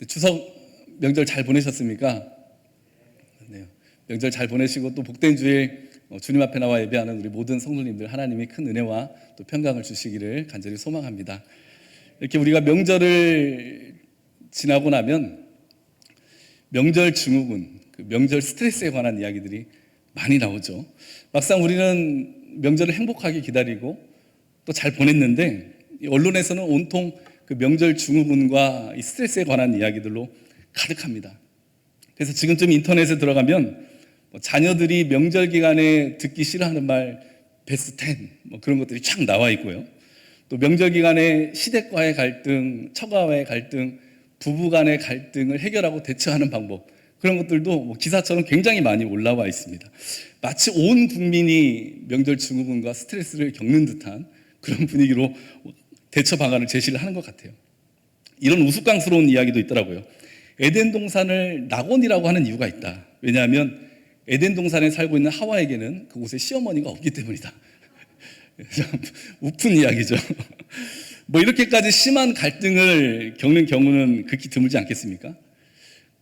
추석 명절 잘 보내셨습니까? 네. 명절 잘 보내시고 또 복된 주일 주님 앞에 나와 예배하는 우리 모든 성도님들 하나님이 큰 은혜와 또 평강을 주시기를 간절히 소망합니다. 이렇게 우리가 명절을 지나고 나면 명절 증후군, 명절 스트레스에 관한 이야기들이 많이 나오죠. 막상 우리는 명절을 행복하게 기다리고 또 잘 보냈는데 언론에서는 온통 그 명절 증후군과 이 스트레스에 관한 이야기들로 가득합니다. 그래서 지금쯤 인터넷에 들어가면 자녀들이 명절 기간에 듣기 싫어하는 말 베스트 10 그런 것들이 쫙 나와 있고요. 또 명절 기간에 시댁과의 갈등, 처가와의 갈등, 부부 간의 갈등을 해결하고 대처하는 방법, 그런 것들도 기사처럼 굉장히 많이 올라와 있습니다. 마치 온 국민이 명절 증후군과 스트레스를 겪는 듯한 그런 분위기로 대처 방안을 제시를 하는 것 같아요. 이런 우스꽝스러운 이야기도 있더라고요. 에덴 동산을 낙원이라고 하는 이유가 있다. 왜냐하면 에덴 동산에 살고 있는 하와에게는 그곳에 시어머니가 없기 때문이다. 참 우픈 이야기죠. 이렇게까지 심한 갈등을 겪는 경우는 극히 드물지 않겠습니까?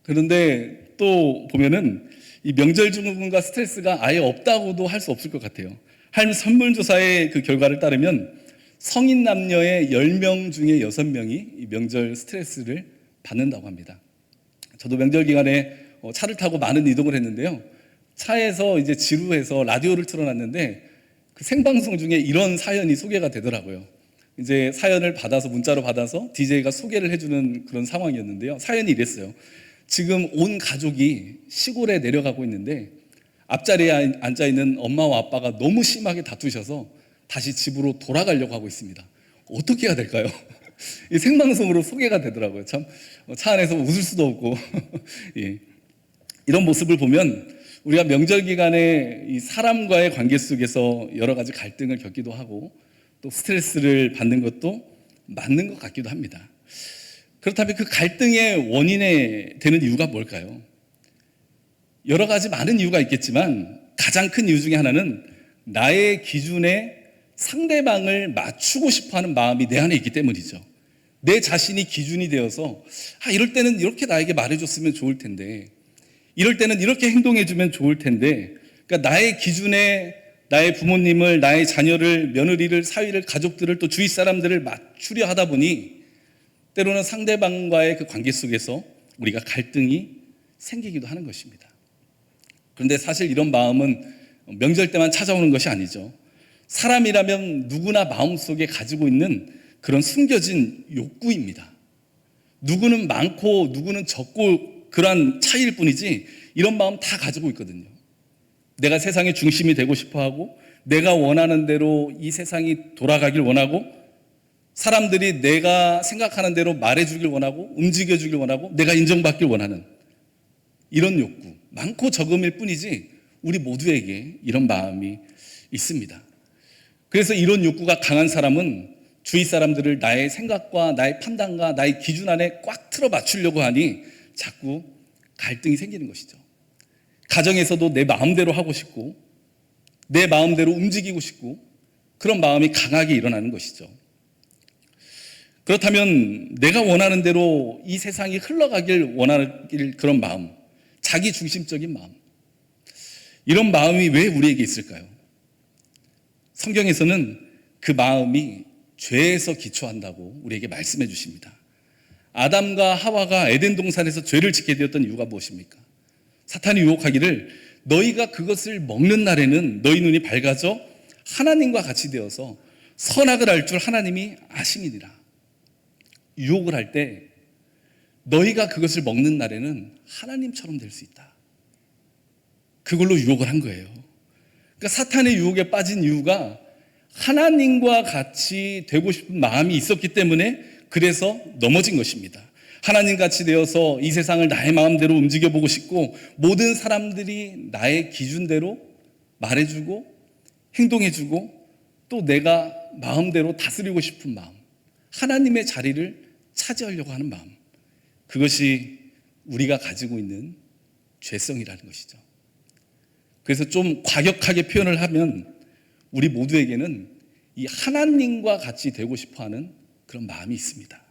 그런데 또 보면은 이 명절 증후군과 스트레스가 아예 없다고도 할 수 없을 것 같아요. 한 설문조사의 그 결과를 따르면 성인 남녀의 10명 중에 6명이 이 명절 스트레스를 받는다고 합니다. 저도 명절 기간에 차를 타고 많은 이동을 했는데요. 차에서 이제 지루해서 라디오를 틀어놨는데 그 생방송 중에 이런 사연이 소개가 되더라고요. 이제 사연을 받아서 문자로 받아서 DJ가 소개를 해주는 그런 상황이었는데요. 사연이 이랬어요. 지금 온 가족이 시골에 내려가고 있는데 앞자리에 앉아있는 엄마와 아빠가 너무 심하게 다투셔서 다시 집으로 돌아가려고 하고 있습니다. 어떻게 해야 될까요? 이 생방송으로 소개가 되더라고요. 참 차 안에서 웃을 수도 없고 예. 이런 모습을 보면 우리가 명절 기간에 이 사람과의 관계 속에서 여러 가지 갈등을 겪기도 하고 또 스트레스를 받는 것도 맞는 것 같기도 합니다. 그렇다면 그 갈등의 원인에 되는 이유가 뭘까요? 여러 가지 많은 이유가 있겠지만 가장 큰 이유 중에 하나는 나의 기준에 상대방을 맞추고 싶어하는 마음이 내 안에 있기 때문이죠. 내 자신이 기준이 되어서 이럴 때는 이렇게 나에게 말해줬으면 좋을 텐데, 이럴 때는 이렇게 행동해주면 좋을 텐데, 그러니까 나의 기준에 나의 부모님을, 나의 자녀를, 며느리를, 사위를, 가족들을 또 주위 사람들을 맞추려 하다 보니 때로는 상대방과의 그 관계 속에서 우리가 갈등이 생기기도 하는 것입니다. 그런데 사실 이런 마음은 명절 때만 찾아오는 것이 아니죠. 사람이라면 누구나 마음속에 가지고 있는 그런 숨겨진 욕구입니다. 누구는 많고 누구는 적고 그러한 차이일 뿐이지 이런 마음 다 가지고 있거든요. 내가 세상의 중심이 되고 싶어하고 내가 원하는 대로 이 세상이 돌아가길 원하고 사람들이 내가 생각하는 대로 말해주길 원하고 움직여주길 원하고 내가 인정받길 원하는 이런 욕구, 많고 적음일 뿐이지 우리 모두에게 이런 마음이 있습니다. 그래서 이런 욕구가 강한 사람은 주위 사람들을 나의 생각과 나의 판단과 나의 기준 안에 꽉 틀어 맞추려고 하니 자꾸 갈등이 생기는 것이죠. 가정에서도 내 마음대로 하고 싶고 내 마음대로 움직이고 싶고 그런 마음이 강하게 일어나는 것이죠. 그렇다면 내가 원하는 대로 이 세상이 흘러가길 원하길 그런 마음, 자기 중심적인 마음, 이런 마음이 왜 우리에게 있을까요? 성경에서는 그 마음이 죄에서 기초한다고 우리에게 말씀해 주십니다. 아담과 하와가 에덴 동산에서 죄를 짓게 되었던 이유가 무엇입니까? 사탄이 유혹하기를 너희가 그것을 먹는 날에는 너희 눈이 밝아져 하나님과 같이 되어서 선악을 알 줄 하나님이 아심이니라. 유혹을 할 때 너희가 그것을 먹는 날에는 하나님처럼 될 수 있다. 그걸로 유혹을 한 거예요. 그러니까 사탄의 유혹에 빠진 이유가 하나님과 같이 되고 싶은 마음이 있었기 때문에 그래서 넘어진 것입니다. 하나님같이 되어서 이 세상을 나의 마음대로 움직여보고 싶고 모든 사람들이 나의 기준대로 말해주고 행동해주고 또 내가 마음대로 다스리고 싶은 마음, 하나님의 자리를 차지하려고 하는 마음, 그것이 우리가 가지고 있는 죄성이라는 것이죠. 그래서 좀 과격하게 표현을 하면 우리 모두에게는 이 하나님과 같이 되고 싶어하는 그런 마음이 있습니다.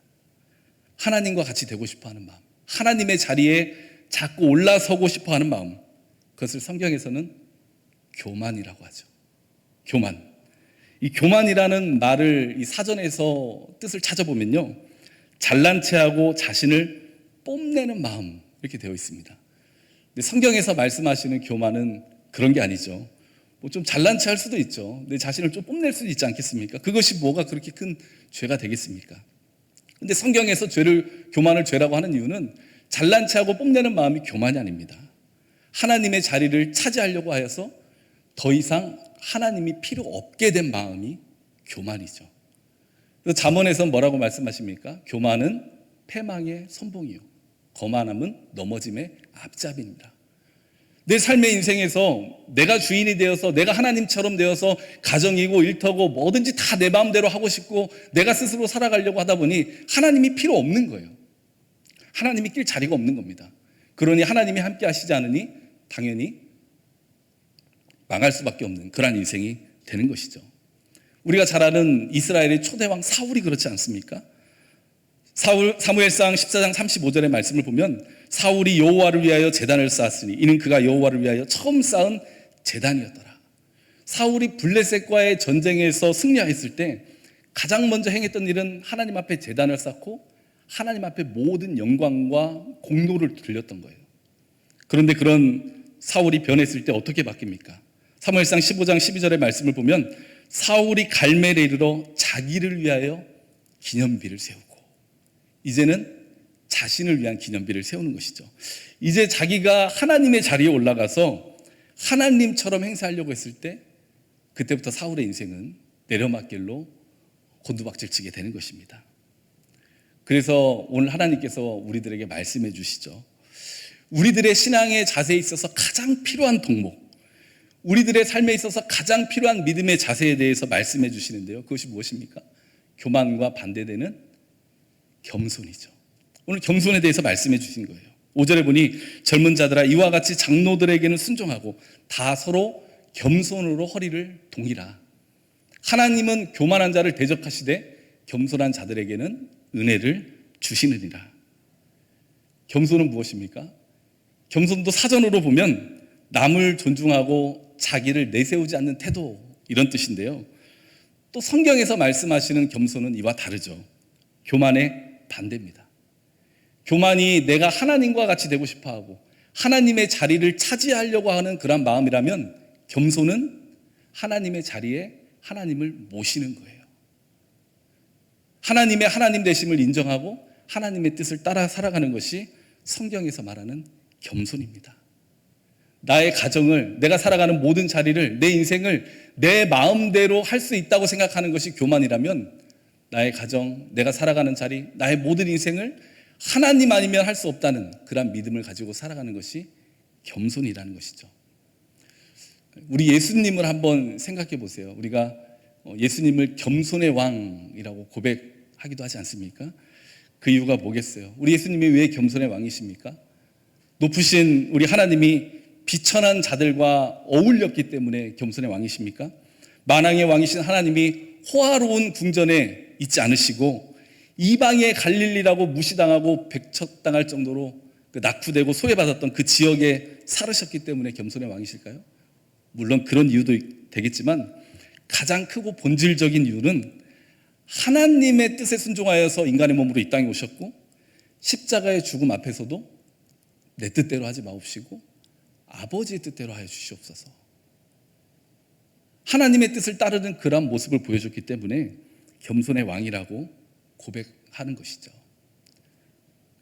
하나님과 같이 되고 싶어하는 마음. 하나님의 자리에 자꾸 올라서고 싶어 하는 마음, 그것을 성경에서는 교만이라고 하죠. 교만. 이 교만이라는 말을 이 사전에서 뜻을 찾아보면요, 잘난 체하고 자신을 뽐내는 마음, 이렇게 되어 있습니다. 근데 성경에서 말씀하시는 교만은 그런 게 아니죠. 뭐 좀 잘난 체할 수도 있죠. 내 자신을 좀 뽐낼 수도 있지 않겠습니까? 그것이 뭐가 그렇게 큰 죄가 되겠습니까? 근데 성경에서 교만을 죄라고 하는 이유는 잘난 체하고 뽐내는 마음이 교만이 아닙니다. 하나님의 자리를 차지하려고 하여서 더 이상 하나님이 필요 없게 된 마음이 교만이죠. 그래서 잠언에서 뭐라고 말씀하십니까? 교만은 패망의 선봉이요, 거만함은 넘어짐의 앞잡이입니다. 내 삶의 인생에서 내가 주인이 되어서, 내가 하나님처럼 되어서 가정이고 일터고 뭐든지 다 내 마음대로 하고 싶고 내가 스스로 살아가려고 하다 보니 하나님이 필요 없는 거예요. 하나님이 낄 자리가 없는 겁니다. 그러니 하나님이 함께 하시지 않으니 당연히 망할 수밖에 없는 그런 인생이 되는 것이죠. 우리가 잘 아는 이스라엘의 초대왕 사울이 그렇지 않습니까? 사무엘상 14장 35절의 말씀을 보면 사울이 여호와를 위하여 제단을 쌓았으니 이는 그가 여호와를 위하여 처음 쌓은 제단이었더라. 사울이 블레셋과의 전쟁에서 승리했을 때 가장 먼저 행했던 일은 하나님 앞에 제단을 쌓고 하나님 앞에 모든 영광과 공로를 돌렸던 거예요. 그런데 그런 사울이 변했을 때 어떻게 바뀝니까? 사무엘상 15장 12절의 말씀을 보면 사울이 갈멜에 이르러 자기를 위하여 기념비를 세우고, 이제는 자신을 위한 기념비를 세우는 것이죠. 이제 자기가 하나님의 자리에 올라가서 하나님처럼 행세하려고 했을 때 그때부터 사울의 인생은 내려막길로 곤두박질 치게 되는 것입니다. 그래서 오늘 하나님께서 우리들에게 말씀해 주시죠. 우리들의 신앙의 자세에 있어서 가장 필요한 덕목, 우리들의 삶에 있어서 가장 필요한 믿음의 자세에 대해서 말씀해 주시는데요, 그것이 무엇입니까? 교만과 반대되는 겸손이죠. 오늘 겸손에 대해서 말씀해 주신 거예요. 5절에 보니 젊은 자들아 이와 같이 장로들에게는 순종하고 다 서로 겸손으로 허리를 동이라. 하나님은 교만한 자를 대적하시되 겸손한 자들에게는 은혜를 주시느니라. 겸손은 무엇입니까? 겸손도 사전으로 보면 남을 존중하고 자기를 내세우지 않는 태도, 이런 뜻인데요, 또 성경에서 말씀하시는 겸손은 이와 다르죠. 교만의 반대입니다. 교만이 내가 하나님과 같이 되고 싶어하고 하나님의 자리를 차지하려고 하는 그런 마음이라면, 겸손은 하나님의 자리에 하나님을 모시는 거예요. 하나님의 하나님 되심을 인정하고 하나님의 뜻을 따라 살아가는 것이 성경에서 말하는 겸손입니다. 나의 가정을, 내가 살아가는 모든 자리를, 내 인생을 내 마음대로 할 수 있다고 생각하는 것이 교만이라면, 나의 가정, 내가 살아가는 자리, 나의 모든 인생을 하나님 아니면 할 수 없다는 그런 믿음을 가지고 살아가는 것이 겸손이라는 것이죠. 우리 예수님을 한번 생각해 보세요. 우리가 예수님을 겸손의 왕이라고 고백하기도 하지 않습니까? 그 이유가 뭐겠어요? 우리 예수님이 왜 겸손의 왕이십니까? 높으신 우리 하나님이 비천한 자들과 어울렸기 때문에 겸손의 왕이십니까? 만왕의 왕이신 하나님이 호화로운 궁전에 있지 않으시고 이방의 갈릴리라고 무시당하고 백척당할 정도로 낙후되고 소외받았던 그 지역에 살으셨기 때문에 겸손의 왕이실까요? 물론 그런 이유도 되겠지만 가장 크고 본질적인 이유는 하나님의 뜻에 순종하여서 인간의 몸으로 이 땅에 오셨고 십자가의 죽음 앞에서도 내 뜻대로 하지 마옵시고 아버지의 뜻대로 하여 주시옵소서. 하나님의 뜻을 따르는 그런 모습을 보여줬기 때문에 겸손의 왕이라고 고백하는 것이죠.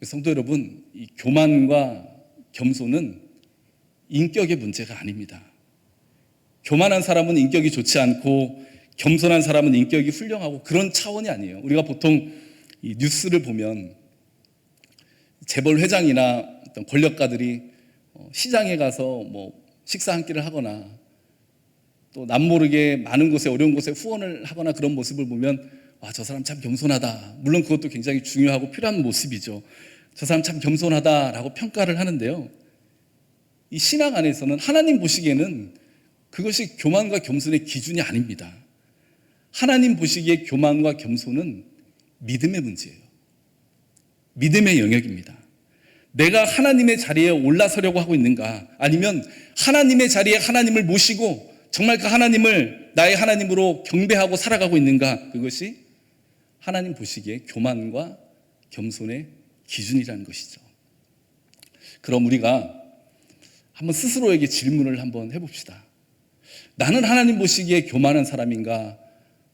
성도 여러분, 이 교만과 겸손은 인격의 문제가 아닙니다. 교만한 사람은 인격이 좋지 않고 겸손한 사람은 인격이 훌륭하고 그런 차원이 아니에요. 우리가 보통 이 뉴스를 보면 재벌 회장이나 어떤 권력가들이 시장에 가서 뭐 식사 한 끼를 하거나 또 남모르게 많은 곳에, 어려운 곳에 후원을 하거나 그런 모습을 보면 와, 저 사람 참 겸손하다. 물론 그것도 굉장히 중요하고 필요한 모습이죠. 저 사람 참 겸손하다라고 평가를 하는데요, 이 신앙 안에서는 하나님 보시기에는 그것이 교만과 겸손의 기준이 아닙니다. 하나님 보시기에 교만과 겸손은 믿음의 문제예요. 믿음의 영역입니다. 내가 하나님의 자리에 올라서려고 하고 있는가? 아니면 하나님의 자리에 하나님을 모시고 정말 그 하나님을 나의 하나님으로 경배하고 살아가고 있는가? 그것이 하나님 보시기에 교만과 겸손의 기준이라는 것이죠. 그럼 우리가 한번 스스로에게 질문을 한번 해봅시다. 나는 하나님 보시기에 교만한 사람인가?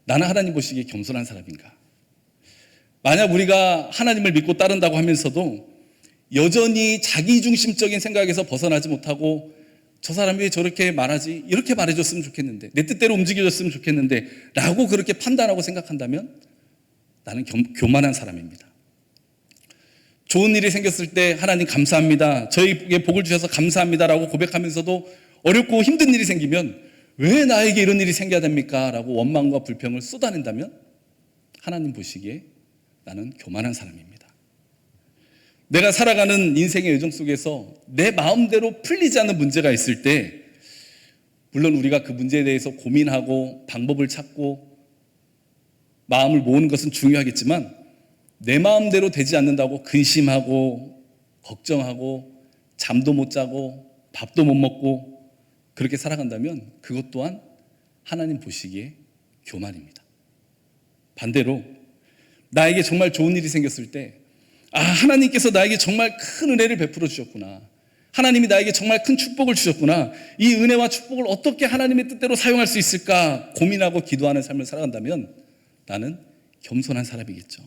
나는 하나님 보시기에 겸손한 사람인가? 만약 우리가 하나님을 믿고 따른다고 하면서도 여전히 자기중심적인 생각에서 벗어나지 못하고 저 사람이 왜 저렇게 말하지? 이렇게 말해줬으면 좋겠는데, 내 뜻대로 움직여줬으면 좋겠는데 라고 그렇게 판단하고 생각한다면 나는 교만한 사람입니다. 좋은 일이 생겼을 때 하나님 감사합니다, 저에게 복을 주셔서 감사합니다라고 고백하면서도 어렵고 힘든 일이 생기면 왜 나에게 이런 일이 생겨야 됩니까? 라고 원망과 불평을 쏟아낸다면 하나님 보시기에 나는 교만한 사람입니다. 내가 살아가는 인생의 여정 속에서 내 마음대로 풀리지 않는 문제가 있을 때, 물론 우리가 그 문제에 대해서 고민하고 방법을 찾고 마음을 모으는 것은 중요하겠지만, 내 마음대로 되지 않는다고 근심하고 걱정하고 잠도 못 자고 밥도 못 먹고 그렇게 살아간다면 그것 또한 하나님 보시기에 교만입니다. 반대로 나에게 정말 좋은 일이 생겼을 때, 하나님께서 나에게 정말 큰 은혜를 베풀어 주셨구나, 하나님이 나에게 정말 큰 축복을 주셨구나, 이 은혜와 축복을 어떻게 하나님의 뜻대로 사용할 수 있을까 고민하고 기도하는 삶을 살아간다면 나는 겸손한 사람이겠죠.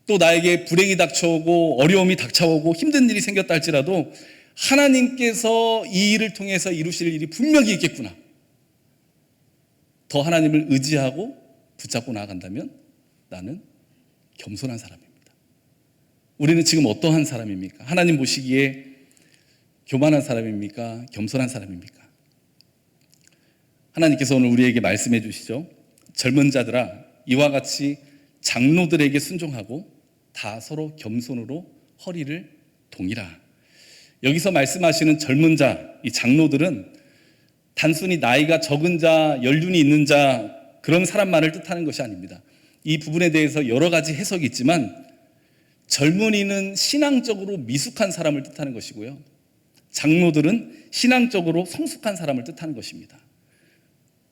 또 나에게 불행이 닥쳐오고 어려움이 닥쳐오고 힘든 일이 생겼다 할지라도 하나님께서 이 일을 통해서 이루실 일이 분명히 있겠구나, 더 하나님을 의지하고 붙잡고 나아간다면 나는 겸손한 사람입니다. 우리는 지금 어떠한 사람입니까? 하나님 보시기에 교만한 사람입니까? 겸손한 사람입니까? 하나님께서 오늘 우리에게 말씀해 주시죠. 젊은 자들아, 이와 같이 장로들에게 순종하고 다 서로 겸손으로 허리를 동이라. 여기서 말씀하시는 젊은 자, 이 장로들은 단순히 나이가 적은 자, 연륜이 있는 자, 그런 사람만을 뜻하는 것이 아닙니다. 이 부분에 대해서 여러 가지 해석이 있지만 젊은이는 신앙적으로 미숙한 사람을 뜻하는 것이고요, 장로들은 신앙적으로 성숙한 사람을 뜻하는 것입니다.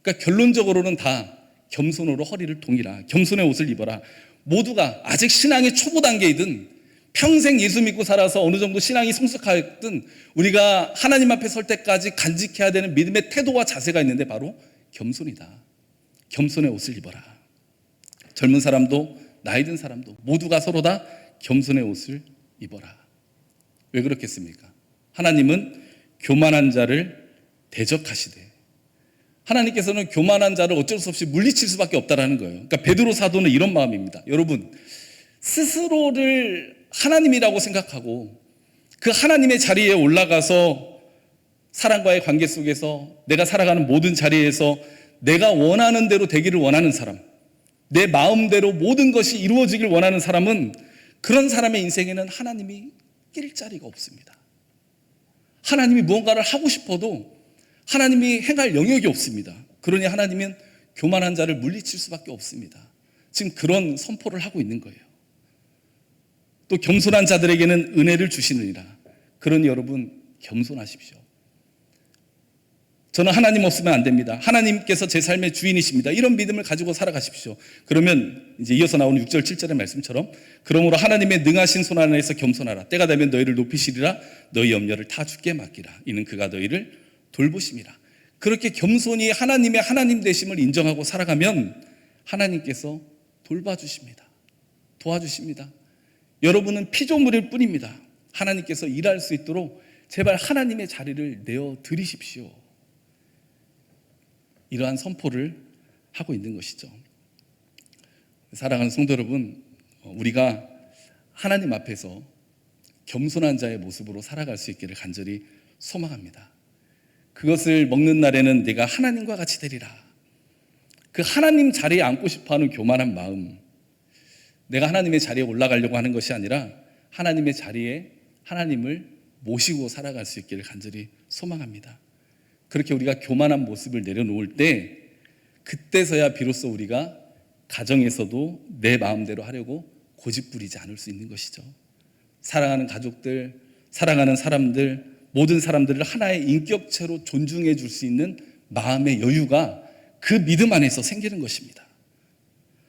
그러니까 결론적으로는 다 겸손으로 허리를 동이라, 겸손의 옷을 입어라. 모두가 아직 신앙의 초보 단계이든 평생 예수 믿고 살아서 어느 정도 신앙이 성숙하든 우리가 하나님 앞에 설 때까지 간직해야 되는 믿음의 태도와 자세가 있는데 바로 겸손이다. 겸손의 옷을 입어라. 젊은 사람도 나이 든 사람도 모두가 서로 다 겸손의 옷을 입어라. 왜 그렇겠습니까? 하나님은 교만한 자를 대적하시되, 하나님께서는 교만한 자를 어쩔 수 없이 물리칠 수밖에 없다라는 거예요. 그러니까 베드로 사도는 이런 마음입니다. 여러분, 스스로를 하나님이라고 생각하고 그 하나님의 자리에 올라가서 사람과의 관계 속에서 내가 살아가는 모든 자리에서 내가 원하는 대로 되기를 원하는 사람, 내 마음대로 모든 것이 이루어지길 원하는 사람은, 그런 사람의 인생에는 하나님이 낄 자리가 없습니다. 하나님이 무언가를 하고 싶어도 하나님이 행할 영역이 없습니다. 그러니 하나님은 교만한 자를 물리칠 수밖에 없습니다. 지금 그런 선포를 하고 있는 거예요. 또 겸손한 자들에게는 은혜를 주시느니라. 그러니 여러분, 겸손하십시오. 저는 하나님 없으면 안 됩니다, 하나님께서 제 삶의 주인이십니다, 이런 믿음을 가지고 살아가십시오. 그러면 이제 이어서 나오는 6절 7절의 말씀처럼, 그러므로 하나님의 능하신 손 안에서 겸손하라. 때가 되면 너희를 높이시리라. 너희 염려를 다 주께 맡기라. 이는 그가 너희를 돌보심이라. 그렇게 겸손히 하나님의 하나님 되심을 인정하고 살아가면 하나님께서 돌봐주십니다. 도와주십니다. 여러분은 피조물일 뿐입니다. 하나님께서 일할 수 있도록 제발 하나님의 자리를 내어 드리십시오. 이러한 선포를 하고 있는 것이죠. 사랑하는 성도 여러분, 우리가 하나님 앞에서 겸손한 자의 모습으로 살아갈 수 있기를 간절히 소망합니다. 그것을 먹는 날에는 내가 하나님과 같이 되리라. 그 하나님 자리에 앉고 싶어하는 교만한 마음, 내가 하나님의 자리에 올라가려고 하는 것이 아니라 하나님의 자리에 하나님을 모시고 살아갈 수 있기를 간절히 소망합니다. 그렇게 우리가 교만한 모습을 내려놓을 때, 그때서야 비로소 우리가 가정에서도 내 마음대로 하려고 고집부리지 않을 수 있는 것이죠. 사랑하는 가족들, 사랑하는 사람들, 모든 사람들을 하나의 인격체로 존중해 줄 수 있는 마음의 여유가 그 믿음 안에서 생기는 것입니다.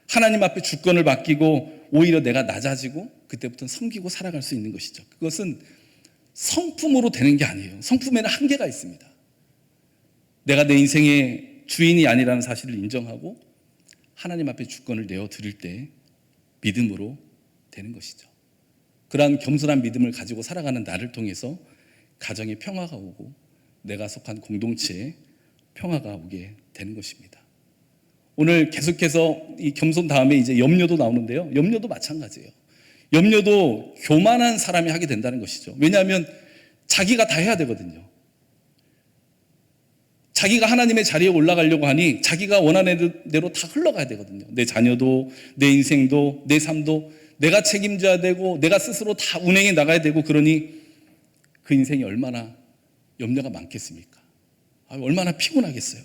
하나님 앞에 주권을 맡기고 오히려 내가 낮아지고 그때부터는 섬기고 살아갈 수 있는 것이죠. 그것은 성품으로 되는 게 아니에요. 성품에는 한계가 있습니다. 내가 내 인생의 주인이 아니라는 사실을 인정하고 하나님 앞에 주권을 내어드릴 때 믿음으로 되는 것이죠. 그러한 겸손한 믿음을 가지고 살아가는 나를 통해서 가정에 평화가 오고 내가 속한 공동체에 평화가 오게 되는 것입니다. 오늘 계속해서 이 겸손 다음에 이제 염려도 나오는데요. 염려도 마찬가지예요. 염려도 교만한 사람이 하게 된다는 것이죠. 왜냐하면 자기가 다 해야 되거든요. 자기가 하나님의 자리에 올라가려고 하니 자기가 원하는 대로 다 흘러가야 되거든요. 내 자녀도, 내 인생도, 내 삶도 내가 책임져야 되고 내가 스스로 다 운행해 나가야 되고, 그러니 그 인생이 얼마나 염려가 많겠습니까? 얼마나 피곤하겠어요.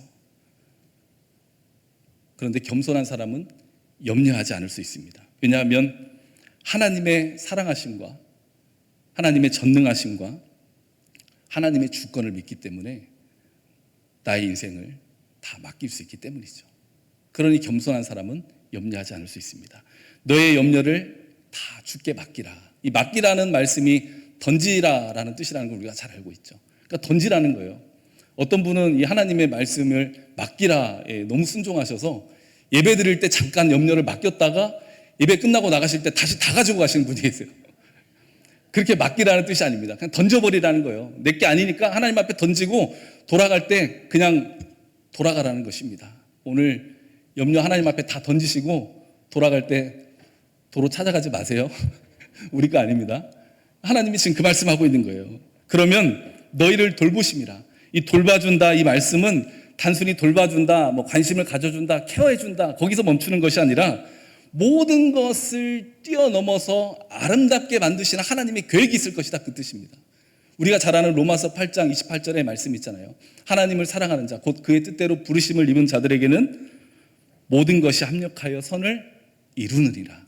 그런데 겸손한 사람은 염려하지 않을 수 있습니다. 왜냐하면 하나님의 사랑하심과 하나님의 전능하심과 하나님의 주권을 믿기 때문에 나의 인생을 다 맡길 수 있기 때문이죠. 그러니 겸손한 사람은 염려하지 않을 수 있습니다. 너의 염려를 다 주께 맡기라. 이 맡기라는 말씀이 던지라라는 뜻이라는 걸 우리가 잘 알고 있죠. 그러니까 던지라는 거예요. 어떤 분은 이 하나님의 말씀을 맡기라에 너무 순종하셔서 예배 드릴 때 잠깐 염려를 맡겼다가 예배 끝나고 나가실 때 다시 다 가지고 가시는 분이 계세요. 그렇게 맡기라는 뜻이 아닙니다. 그냥 던져버리라는 거예요. 내게 아니니까 하나님 앞에 던지고 돌아갈 때 그냥 돌아가라는 것입니다. 오늘 염려 하나님 앞에 다 던지시고 돌아갈 때 도로 찾아가지 마세요. 우리 거 아닙니다. 하나님이 지금 그 말씀하고 있는 거예요. 그러면 너희를 돌보심이라. 이 돌봐준다, 이 말씀은 단순히 돌봐준다, 관심을 가져준다, 케어해준다, 거기서 멈추는 것이 아니라 모든 것을 뛰어넘어서 아름답게 만드시는 하나님의 계획이 있을 것이다, 그 뜻입니다. 우리가 잘 아는 로마서 8장 28절의 말씀이 있잖아요. 하나님을 사랑하는 자, 곧 그의 뜻대로 부르심을 입은 자들에게는 모든 것이 합력하여 선을 이루느니라.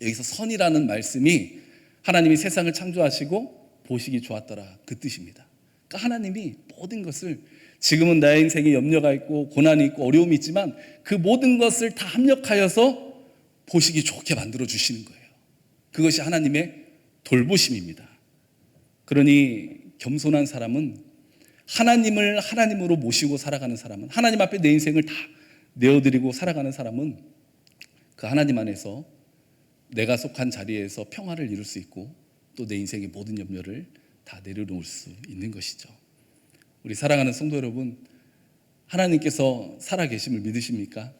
여기서 선이라는 말씀이 하나님이 세상을 창조하시고 보시기 좋았더라, 그 뜻입니다. 그러니까 하나님이 모든 것을, 지금은 나의 인생에 염려가 있고 고난이 있고 어려움이 있지만 그 모든 것을 다 합력하여서 보시기 좋게 만들어 주시는 거예요. 그것이 하나님의 돌보심입니다. 그러니 겸손한 사람은, 하나님을 하나님으로 모시고 살아가는 사람은, 하나님 앞에 내 인생을 다 내어드리고 살아가는 사람은 그 하나님 안에서 내가 속한 자리에서 평화를 이룰 수 있고 또 내 인생의 모든 염려를 다 내려놓을 수 있는 것이죠. 우리 사랑하는 성도 여러분, 하나님께서 살아계심을 믿으십니까?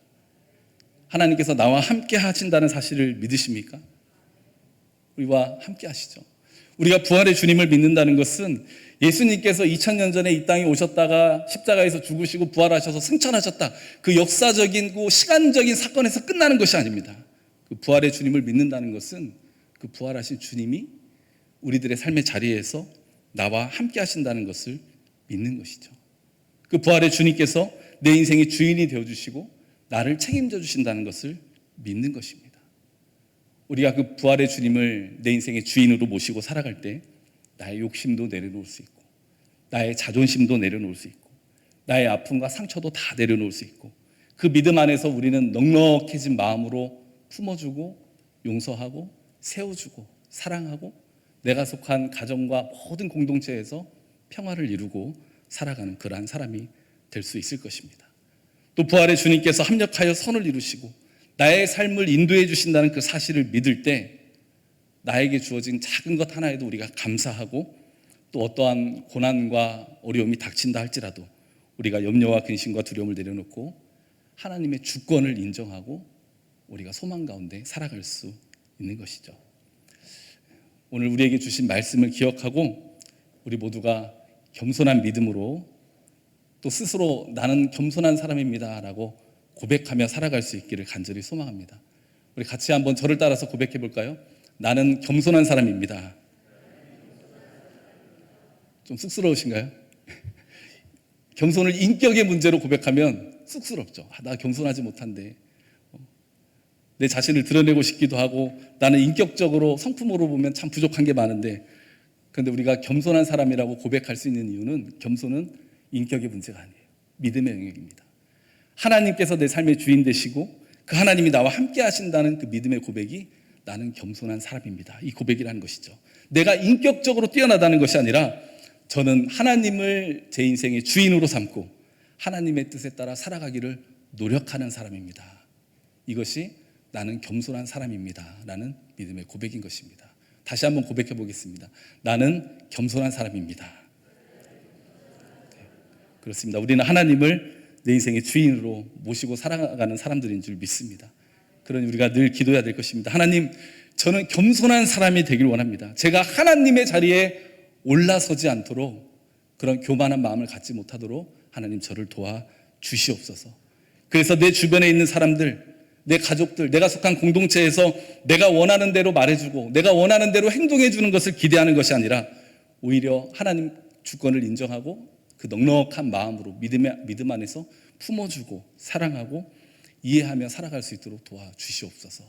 하나님께서 나와 함께 하신다는 사실을 믿으십니까? 우리와 함께 하시죠. 우리가 부활의 주님을 믿는다는 것은 예수님께서 2000년 전에 이 땅에 오셨다가 십자가에서 죽으시고 부활하셔서 승천하셨다, 그 역사적인 그 시간적인 사건에서 끝나는 것이 아닙니다. 그 부활의 주님을 믿는다는 것은 그 부활하신 주님이 우리들의 삶의 자리에서 나와 함께 하신다는 것을 믿는 것이죠. 그 부활의 주님께서 내 인생의 주인이 되어주시고 나를 책임져 주신다는 것을 믿는 것입니다. 우리가 그 부활의 주님을 내 인생의 주인으로 모시고 살아갈 때 나의 욕심도 내려놓을 수 있고 나의 자존심도 내려놓을 수 있고 나의 아픔과 상처도 다 내려놓을 수 있고, 그 믿음 안에서 우리는 넉넉해진 마음으로 품어주고 용서하고 세워주고 사랑하고 내가 속한 가정과 모든 공동체에서 평화를 이루고 살아가는 그러한 사람이 될 수 있을 것입니다. 또 부활의 주님께서 합력하여 선을 이루시고 나의 삶을 인도해 주신다는 그 사실을 믿을 때 나에게 주어진 작은 것 하나에도 우리가 감사하고, 또 어떠한 고난과 어려움이 닥친다 할지라도 우리가 염려와 근심과 두려움을 내려놓고 하나님의 주권을 인정하고 우리가 소망 가운데 살아갈 수 있는 것이죠. 오늘 우리에게 주신 말씀을 기억하고 우리 모두가 겸손한 믿음으로 또 스스로 나는 겸손한 사람입니다 라고 고백하며 살아갈 수 있기를 간절히 소망합니다. 우리 같이 한번 저를 따라서 고백해 볼까요? 나는 겸손한 사람입니다. 좀 쑥스러우신가요? 겸손을 인격의 문제로 고백하면 쑥스럽죠. 나 겸손하지 못한데. 내 자신을 드러내고 싶기도 하고 나는 인격적으로 성품으로 보면 참 부족한 게 많은데, 그런데 우리가 겸손한 사람이라고 고백할 수 있는 이유는 겸손은 인격의 문제가 아니에요. 믿음의 영역입니다. 하나님께서 내 삶의 주인 되시고 그 하나님이 나와 함께 하신다는 그 믿음의 고백이 나는 겸손한 사람입니다. 이 고백이라는 것이죠. 내가 인격적으로 뛰어나다는 것이 아니라 저는 하나님을 제 인생의 주인으로 삼고 하나님의 뜻에 따라 살아가기를 노력하는 사람입니다. 이것이 나는 겸손한 사람입니다. 라는 믿음의 고백인 것입니다. 다시 한번 고백해 보겠습니다. 나는 겸손한 사람입니다. 네, 그렇습니다. 우리는 하나님을 내 인생의 주인으로 모시고 살아가는 사람들인 줄 믿습니다. 그러니 우리가 늘 기도해야 될 것입니다. 하나님, 저는 겸손한 사람이 되길 원합니다. 제가 하나님의 자리에 올라서지 않도록, 그런 교만한 마음을 갖지 못하도록 하나님 저를 도와 주시옵소서. 그래서 내 주변에 있는 사람들, 내 가족들, 내가 속한 공동체에서 내가 원하는 대로 말해주고 내가 원하는 대로 행동해주는 것을 기대하는 것이 아니라 오히려 하나님 주권을 인정하고 그 넉넉한 마음으로 믿음 안에서 품어주고 사랑하고 이해하며 살아갈 수 있도록 도와주시옵소서.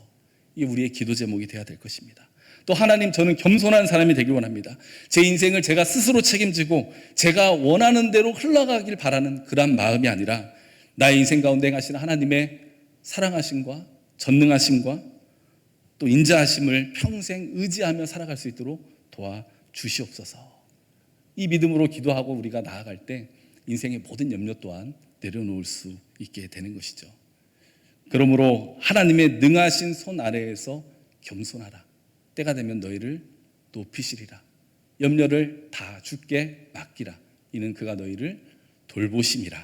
이게 우리의 기도 제목이 되어야 될 것입니다. 또 하나님, 저는 겸손한 사람이 되길 원합니다. 제 인생을 제가 스스로 책임지고 제가 원하는 대로 흘러가길 바라는 그런 마음이 아니라 나의 인생 가운데 행하시는 하나님의 사랑하심과 전능하심과 또 인자하심을 평생 의지하며 살아갈 수 있도록 도와주시옵소서. 이 믿음으로 기도하고 우리가 나아갈 때 인생의 모든 염려 또한 내려놓을 수 있게 되는 것이죠. 그러므로 하나님의 능하신 손 아래에서 겸손하라. 때가 되면 너희를 높이시리라. 염려를 다 주께 맡기라. 이는 그가 너희를 돌보심이라.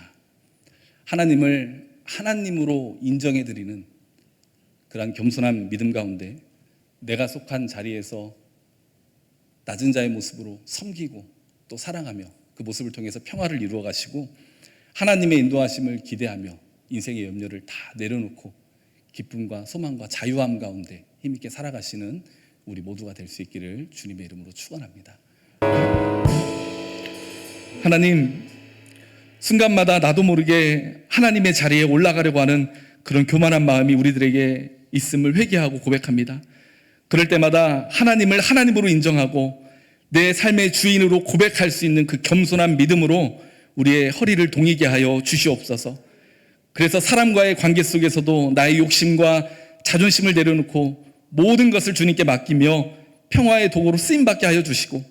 하나님을 하나님으로 인정해드리는 그러한 겸손한 믿음 가운데 내가 속한 자리에서 낮은 자의 모습으로 섬기고 또 사랑하며 그 모습을 통해서 평화를 이루어 가시고 하나님의 인도하심을 기대하며 인생의 염려를 다 내려놓고 기쁨과 소망과 자유함 가운데 힘있게 살아가시는 우리 모두가 될 수 있기를 주님의 이름으로 축원합니다. 하나님, 순간마다 나도 모르게 하나님의 자리에 올라가려고 하는 그런 교만한 마음이 우리들에게 있음을 회개하고 고백합니다. 그럴 때마다 하나님을 하나님으로 인정하고 내 삶의 주인으로 고백할 수 있는 그 겸손한 믿음으로 우리의 허리를 동이게 하여 주시옵소서. 그래서 사람과의 관계 속에서도 나의 욕심과 자존심을 내려놓고 모든 것을 주님께 맡기며 평화의 도구로 쓰임받게 하여 주시고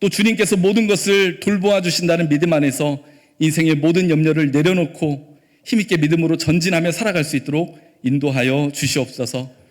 또 주님께서 모든 것을 돌보아 주신다는 믿음 안에서 인생의 모든 염려를 내려놓고 힘있게 믿음으로 전진하며 살아갈 수 있도록 인도하여 주시옵소서.